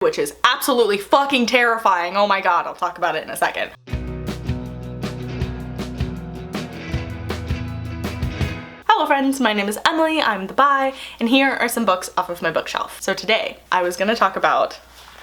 which is absolutely fucking terrifying. Oh my god, I'll talk about it in a second. Hello friends, my name is Emily, I'm the bi, and here are some books off of my bookshelf. So today, I was gonna talk about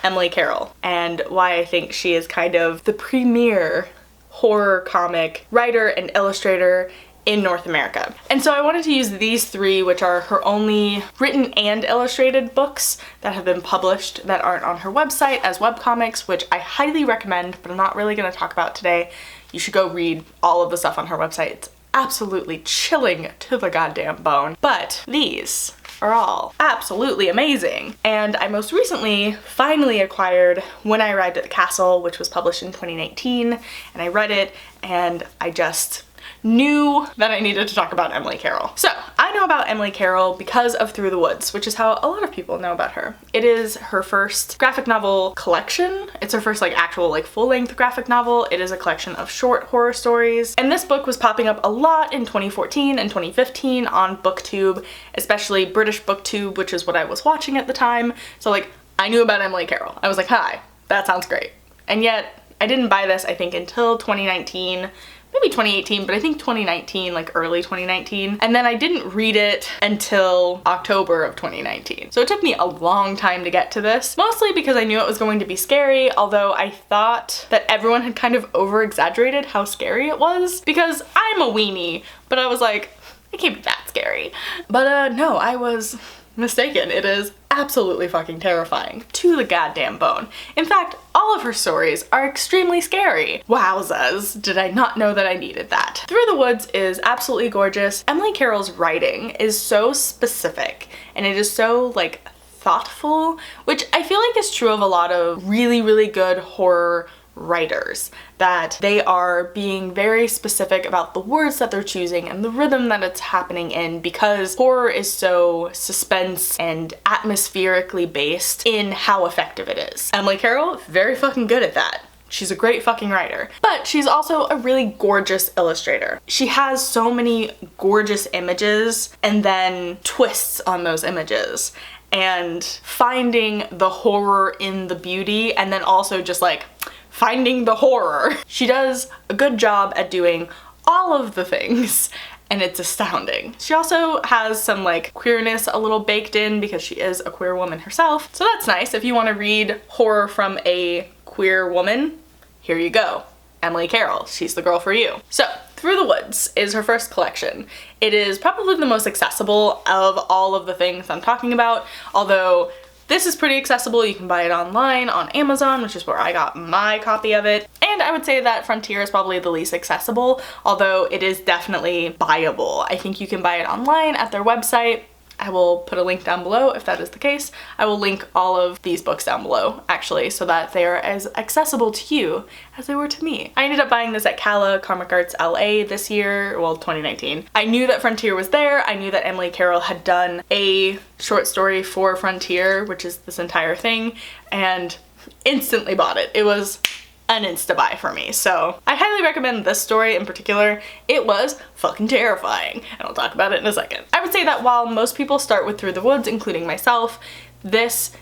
Emily Carroll and why I think she is kind of the premier horror comic writer and illustrator in North America. And so I wanted to use these three, which are her only written and illustrated books that have been published that aren't on her website as webcomics, which I highly recommend, but I'm not really gonna talk about today. You should go read all of the stuff on her website. It's absolutely chilling to the goddamn bone. But these are all absolutely amazing. And I most recently finally acquired When I Arrived at the Castle, which was published in 2019, and I read it and I just knew that I needed to talk about Emily Carroll. So I know about Emily Carroll because of Through the Woods, which is how a lot of people know about her. It is her first graphic novel collection. It's her first like actual like full-length graphic novel. It is a collection of short horror stories. And this book was popping up a lot in 2014 and 2015 on BookTube, especially British BookTube, which is what I was watching at the time. So like I knew about Emily Carroll. I was like, hi, that sounds great. And yet I didn't buy this, I think, until 2019. Maybe 2018, but I think 2019, like early 2019. And then I didn't read it until October of 2019. So it took me a long time to get to this, mostly because I knew it was going to be scary, although I thought that everyone had kind of over-exaggerated how scary it was, because I'm a weenie, but I was like, it can't be that scary. But no, I was mistaken. It is absolutely fucking terrifying to the goddamn bone. In fact, all of her stories are extremely scary. Wowzas, did I not know that I needed that. Through the Woods is absolutely gorgeous. Emily Carroll's writing is so specific and it is so like thoughtful, which I feel like is true of a lot of really, really good horror writers, that they are being very specific about the words that they're choosing and the rhythm that it's happening in, because horror is so suspense and atmospherically based in how effective it is. Emily Carroll, very fucking good at that. She's a great fucking writer, but she's also a really gorgeous illustrator. She has so many gorgeous images and then twists on those images and finding the horror in the beauty and then also just like finding the horror. She does a good job at doing all of the things and it's astounding. She also has some like queerness a little baked in because she is a queer woman herself. So that's nice. If you want to read horror from a queer woman, here you go. Emily Carroll, she's the girl for you. So Through the Woods is her first collection. It is probably the most accessible of all of the things I'm talking about, although this is pretty accessible. You can buy it online on Amazon, which is where I got my copy of it. And I would say that Frontier is probably the least accessible, although it is definitely buyable. I think you can buy it online at their website. I will put a link down below if that is the case. I will link all of these books down below, actually, so that they are as accessible to you as they were to me. I ended up buying this at Cala Comic Arts LA this year, well, 2019. I knew that Frontier was there. I knew that Emily Carroll had done a short story for Frontier, which is this entire thing, and instantly bought it. It was an insta buy for me. So I highly recommend this story in particular. It was fucking terrifying, and I'll talk about it in a second. I would say that while most people start with Through the Woods, including myself, this,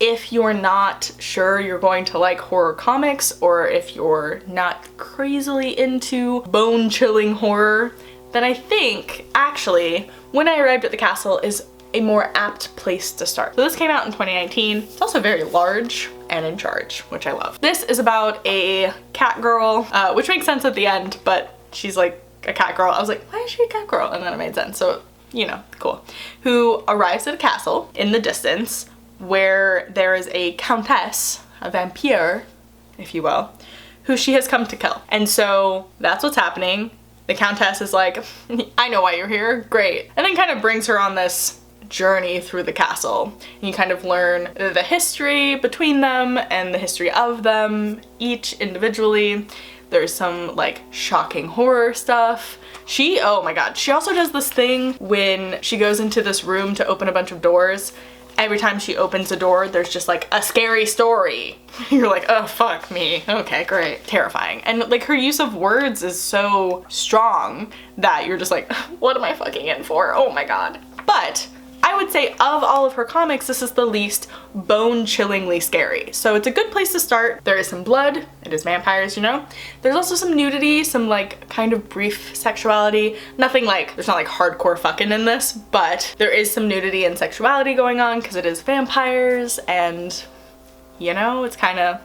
if you're not sure you're going to like horror comics, or if you're not crazily into bone-chilling horror, then I think actually When I Arrived at the Castle is a more apt place to start. So this came out in 2019. It's also very large and in charge, which I love. This is about a cat girl, which makes sense at the end, but she's like a cat girl. I was like, why is she a cat girl? And then it made sense. So, you know, cool. Who arrives at a castle in the distance where there is a countess, a vampire, if you will, who she has come to kill. And so that's what's happening. The countess is like, I know why you're here, great. And then kind of brings her on this journey through the castle. And you kind of learn the history between them and the history of them, each individually. There's some like shocking horror stuff. Oh my god, she also does this thing when she goes into this room to open a bunch of doors. Every time she opens a door, there's just like a scary story. You're like, oh fuck me, okay, great. Terrifying. And like her use of words is so strong that you're just like, what am I fucking in for? Oh my god. But I would say of all of her comics, this is the least bone-chillingly scary. So it's a good place to start. There is some blood, it is vampires, you know? There's also some nudity, some like kind of brief sexuality. Nothing like, there's not like hardcore fucking in this, but there is some nudity and sexuality going on because it is vampires and, you know, it's kind of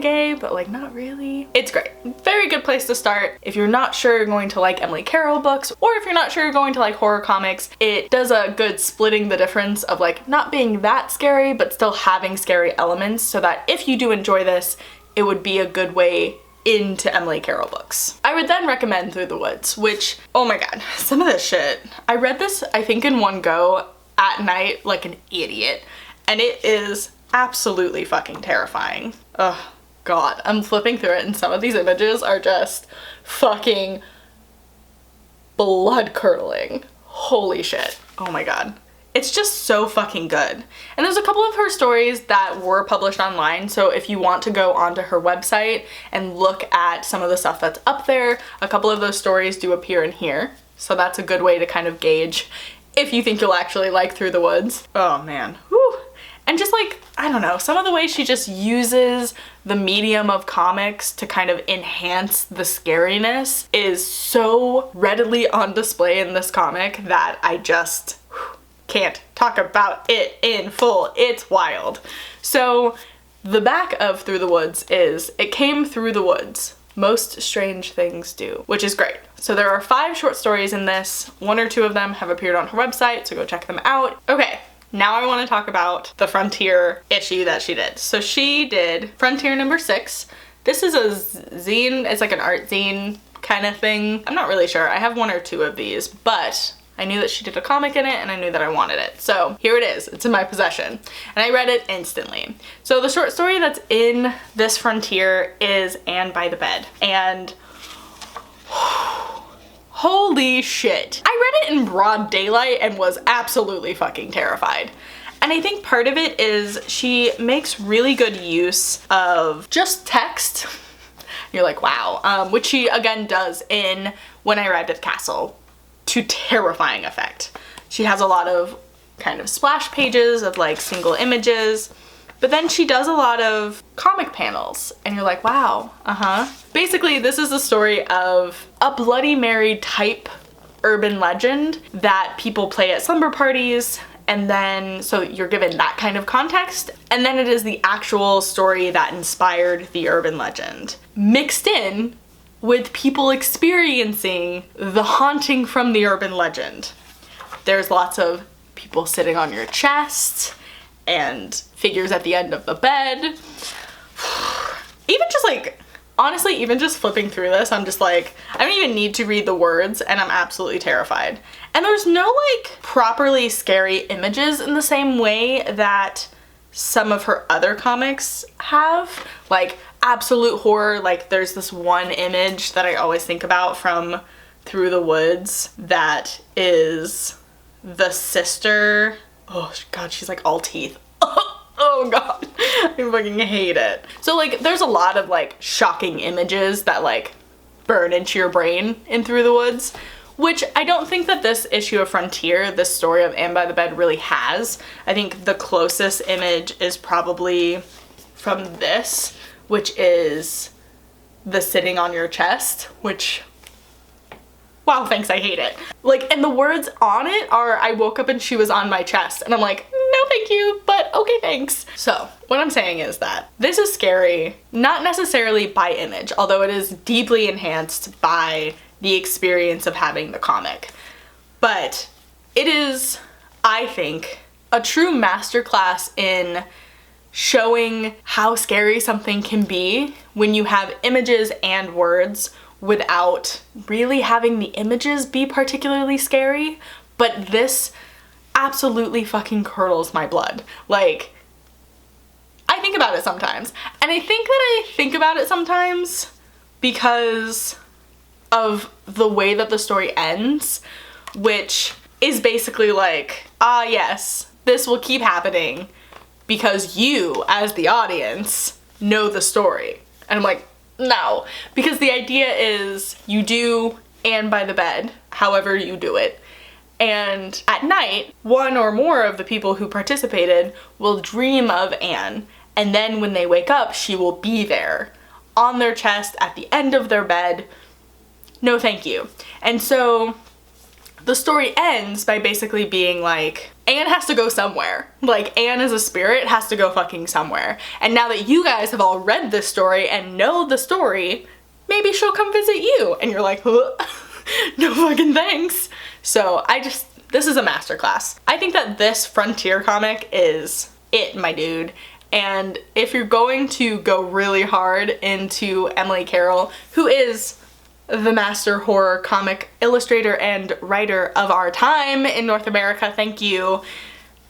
gay, but like not really. It's great. Very good place to start. If you're not sure you're going to like Emily Carroll books, or if you're not sure you're going to like horror comics, it does a good splitting the difference of like not being that scary, but still having scary elements, so that if you do enjoy this, it would be a good way into Emily Carroll books. I would then recommend Through the Woods, which, oh my god, some of this shit. I read this, I think in one go at night like an idiot, and it is absolutely fucking terrifying. Oh god, I'm flipping through it and some of these images are just fucking blood curdling. Holy shit. Oh my god. It's just so fucking good. And there's a couple of her stories that were published online, so if you want to go onto her website and look at some of the stuff that's up there, a couple of those stories do appear in here. So that's a good way to kind of gauge if you think you'll actually like Through the Woods. Oh man. Whew. And just like, I don't know, some of the ways she just uses the medium of comics to kind of enhance the scariness is so readily on display in this comic that I just can't talk about it in full. It's wild. So the back of Through the Woods is, it came through the woods. Most strange things do, which is great. So there are 5 short stories in this. 1 or 2 of them have appeared on her website, so go check them out. Okay. Now I want to talk about the Frontier issue that she did. So she did Frontier number 6. This is a zine, it's like an art zine kind of thing. I'm not really sure. I have 1 or 2 of these, but I knew that she did a comic in it and I knew that I wanted it. So here it is, it's in my possession. And I read it instantly. So the short story that's in this Frontier is Anne by the Bed. And holy shit. I read it in broad daylight and was absolutely fucking terrified. And I think part of it is she makes really good use of just text. You're like, wow. Which she again does in When I Arrived at the Castle to terrifying effect. She has a lot of kind of splash pages of like single images, but then she does a lot of comic panels and you're like, wow, Basically, this is the story of a Bloody Mary type urban legend that people play at slumber parties, and then, so you're given that kind of context, and then it is the actual story that inspired the urban legend, mixed in with people experiencing the haunting from the urban legend. There's lots of people sitting on your chest, and figures at the end of the bed. Even just like, honestly, even just flipping through this, I'm just like, I don't even need to read the words and I'm absolutely terrified. And there's no like properly scary images in the same way that some of her other comics have. Like absolute horror, like there's this one image that I always think about from Through the Woods that is the sister. Oh god, she's like all teeth. Oh god, I fucking hate it. So like there's a lot of like shocking images that like burn into your brain in Through the Woods, which I don't think that this issue of Frontier, this story of Anne by the Bed, really has. I think the closest image is probably from this, which is the sitting on your chest, which, wow, thanks, I hate it. Like, and the words on it are, I woke up and she was on my chest. And I'm like, no thank you, but okay, thanks. So what I'm saying is that this is scary, not necessarily by image, although it is deeply enhanced by the experience of having the comic. But it is, I think, a true masterclass in showing how scary something can be when you have images and words without really having the images be particularly scary. But this absolutely fucking curdles my blood. Like, I think about it sometimes. And I think that I think about it sometimes because of the way that the story ends, which is basically like, ah yes, this will keep happening because you, as the audience, know the story. And I'm like, no, because the idea is you do Anne by the Bed, however you do it, And at night, one or more of the people who participated will dream of Anne, and then when they wake up, she will be there on their chest at the end of their bed. No thank you. And so the story ends by basically being like, Anne has to go somewhere. Like, Anne as a spirit has to go fucking somewhere. And now that you guys have all read this story and know the story, maybe she'll come visit you. And you're like, huh? No fucking thanks. So this is a masterclass. I think that this Frontier comic is it, my dude. And if you're going to go really hard into Emily Carroll, who is the master horror comic illustrator and writer of our time in North America, thank you,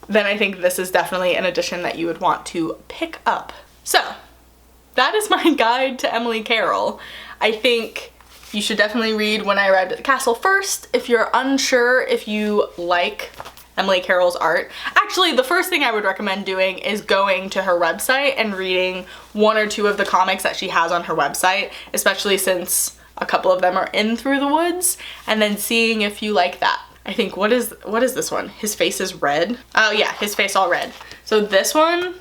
then I think this is definitely an edition that you would want to pick up. So that is my guide to Emily Carroll. I think you should definitely read When I Arrived at the Castle first if you're unsure if you like Emily Carroll's art. Actually, the first thing I would recommend doing is going to her website and reading one or two of the comics that she has on her website, especially since a couple of them are in Through the Woods, and then seeing if you like that. I think, what is this one? His Face is Red? Oh yeah, His Face All Red. So this one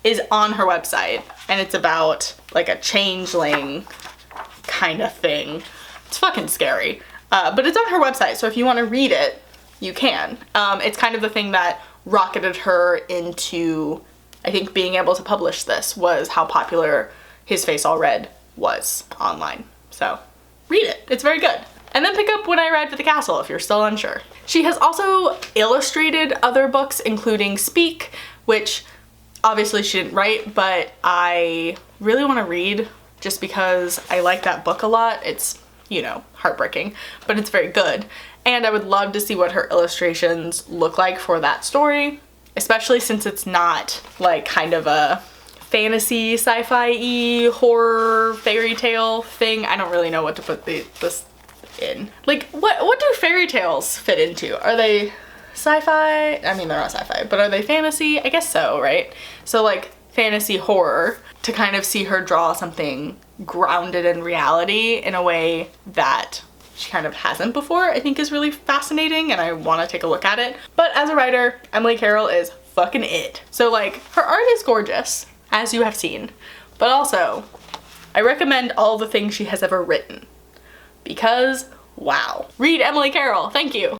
is on her website, and it's about like a changeling kind of thing. It's fucking scary. But it's on her website, so if you want to read it, you can. It's kind of the thing that rocketed her into, I think, being able to publish this, was how popular His Face All Red was online. So read it, it's very good. And then pick up When I Arrived at the Castle if you're still unsure. She has also illustrated other books, including Speak, which obviously she didn't write, but I really want to read just because I like that book a lot. It's, you know, heartbreaking, but it's very good. And I would love to see what her illustrations look like for that story, especially since it's not like kind of a fantasy, sci-fi-y, horror, fairy tale thing. I don't really know what to put this in. Like, what do fairy tales fit into? Are they sci-fi? I mean, they're not sci-fi, but are they fantasy? I guess so, right? So like fantasy horror, to kind of see her draw something grounded in reality in a way that she kind of hasn't before, I think is really fascinating, and I want to take a look at it. But as a writer, Emily Carroll is fucking it. So like, her art is gorgeous, as you have seen, but also I recommend all the things she has ever written because wow. Read Emily Carroll, thank you.